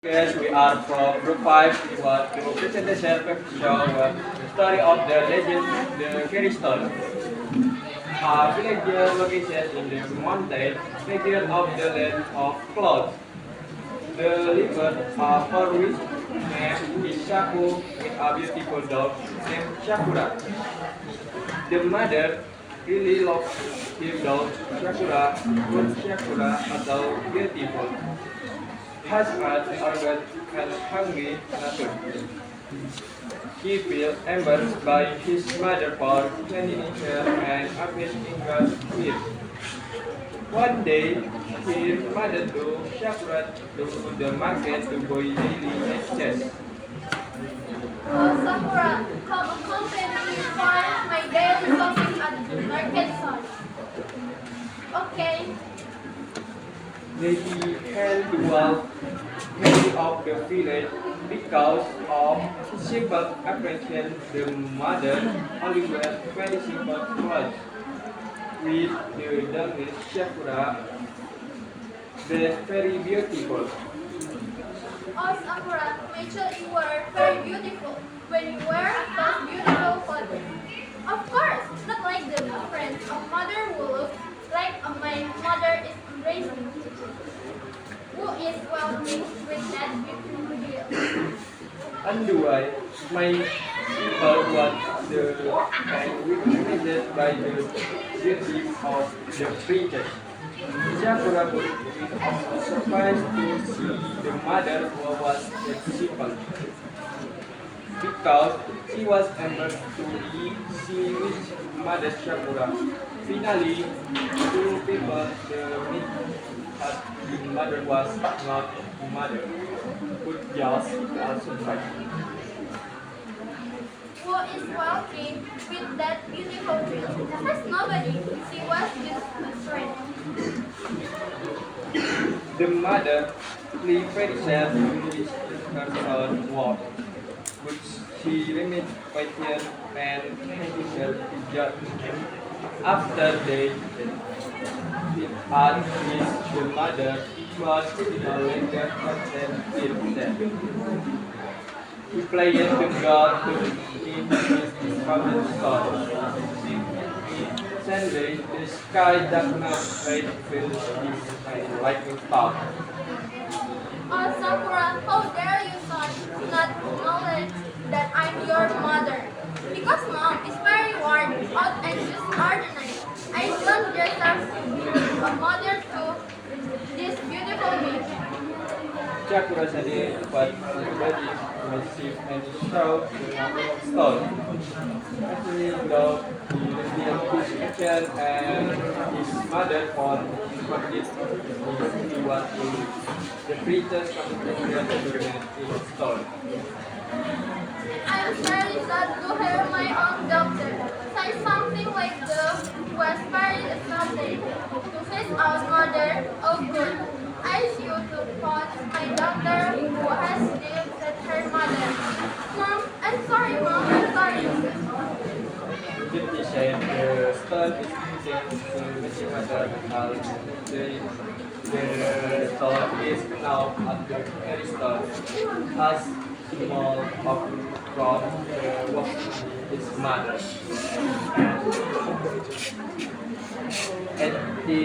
Yes, we are from Group 5 what the presentation show the story of the legend, the fairy stone. A villager located in the mountain region of the land of clouds. The river for which named is Shaku with a beautiful dog named Shakura. The mother really loved her dog Shakura, but Shakura atau beautiful. Husband arrogant and hungry nature. He feels embarrassed by his mother for cleaning her and appeasing God's will. One day, his mother took Shakrat to the market to buy daily exchange. Sakura, come accompany me for my daily shopping at the market side. Okay. They held the wall many of the village because of simple apprehension. The mother only wear very simple clothes. With the youngest Shakura, they very beautiful. Oh, Sakura, my child, you were very beautiful when you wear those beautiful clothes. Of course, not like the friends of mother who look like my mother is embracing. Who is well pleased with that beautiful deal? And do I, my people want the and witnessed by the beauty of the princess. Shakura was surprised to see the mother who was simple because she was able to see which mother Shakura. Finally, two people the meet that the mother was not mother, but just a surprise. Who is walking with that beautiful girl? There's nobody. She was just a friend. The mother flew very sad to wish her son walk, but she remained patient and herself to judge. After they had his the mother was no longer content with them. He played to God to in his common son. Suddenly, the sky darkness made filled his lightning star. Oh, Sakura, how dare you, son, not acknowledge that I'm your mother? Because mom is very worn out and just ordinary. I don't deserve to be a mother to this beautiful baby. Sakura suddenly but everybody received and showed the stone. Actually, though he revealed his action and his mother for this, he was the princess completed in stone. I'm very sad to hear my own daughter say something like the was very someday to his own mother. Oh good. I ask you to pause my daughter who has lived with her mother. Mom, I'm sorry, Mom, I'm sorry. Fifty said the stone is using to missing mother the stone is now at the very stone as small of from the was his mother. And the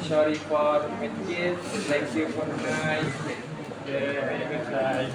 sorry for my kids, thank you for nice. Have a good night.